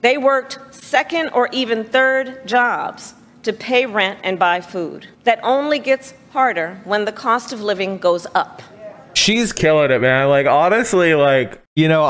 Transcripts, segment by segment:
They worked second or even third jobs to pay rent and buy food. That only gets harder when the cost of living goes up. She's killing it, man. Like, honestly, like, you know,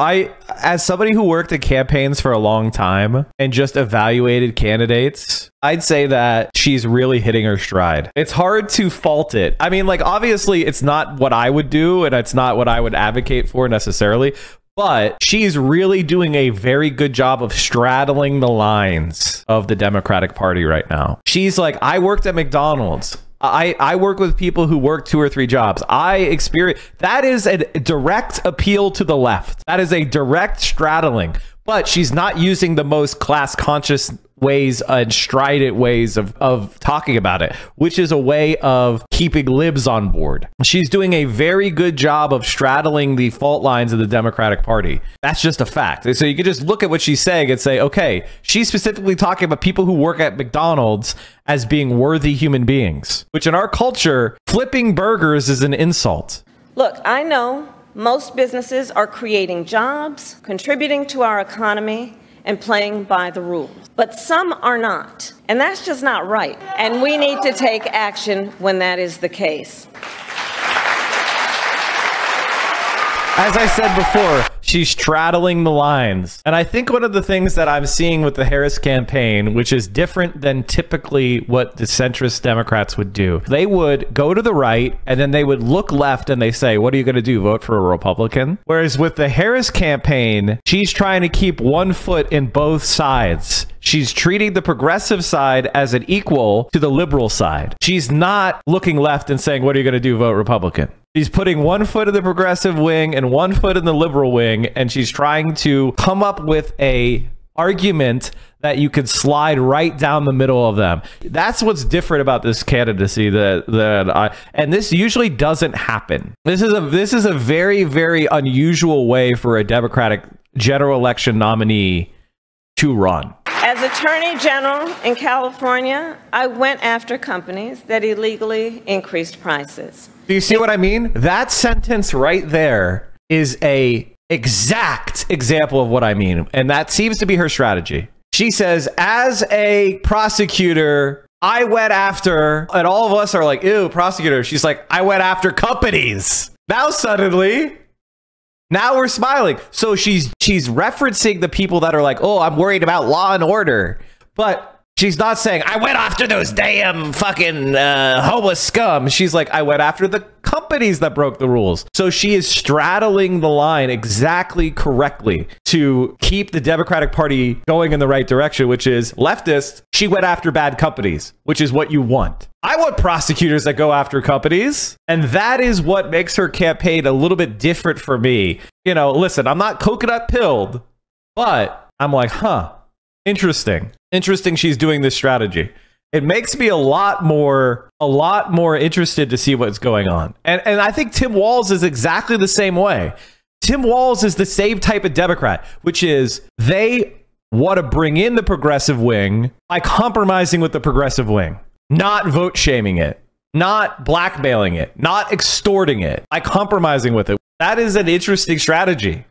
as somebody who worked in campaigns for a long time and just evaluated candidates, I'd say that she's really hitting her stride. It's hard to fault it. I mean, like, obviously, it's not what I would do, and it's not what I would advocate for necessarily. But she's really doing a very good job of straddling the lines of the Democratic Party right now. She's like, I worked at McDonald's. I work with people who work 2 or 3 jobs. I experience that is a direct appeal to the left. That is a direct straddling. But she's not using the most class conscious ways and strident ways of talking about it, which is a way of keeping libs on board. She's doing a very good job of straddling the fault lines of the Democratic Party. That's just a fact. So you can just look at what she's saying and say, okay, she's specifically talking about people who work at McDonald's as being worthy human beings, which in our culture, flipping burgers is an insult. Look, I know most businesses are creating jobs, contributing to our economy, and playing by the rules. But some are not, and that's just not right. And we need to take action when that is the case. As I said before, she's straddling the lines. And I think one of the things that I'm seeing with the Harris campaign, which is different than typically what the centrist Democrats would do, they would go to the right and then they would look left and they say, what are you going to do? Vote for a Republican? Whereas with the Harris campaign, she's trying to keep one foot in both sides. She's treating the progressive side as an equal to the liberal side. She's not looking left and saying, what are you going to do? Vote Republican. She's putting one foot in the progressive wing and one foot in the liberal wing, and she's trying to come up with a argument that you could slide right down the middle of them. That's what's different about this candidacy and this usually doesn't happen. This is a very, very unusual way for a Democratic general election nominee to run. As Attorney General in California, I went after companies that illegally increased prices. Do you see what I mean? That sentence right there is a exact example of what I mean. And that seems to be her strategy. She says, as a prosecutor, I went after, and all of us are like, ew, prosecutor. She's like, I went after companies. Now suddenly, now we're smiling. So she's referencing the people that are like, oh, I'm worried about law and order. But she's not saying, I went after those damn fucking homeless scum. She's like, I went after the companies that broke the rules. So she is straddling the line exactly correctly to keep the Democratic Party going in the right direction, which is leftist. She went after bad companies, which is what you want. I want prosecutors that go after companies. And that is what makes her campaign a little bit different for me. You know, listen, I'm not coconut pilled, but I'm like, huh, interesting. Interesting she's doing this strategy. It makes me a lot more interested to see what's going on. And I think Tim Walz is exactly the same way. Tim Walz is the same type of Democrat, which is they want to bring in the progressive wing by compromising with the progressive wing, not vote shaming it, not blackmailing it, not extorting it, by compromising with it. That is an interesting strategy.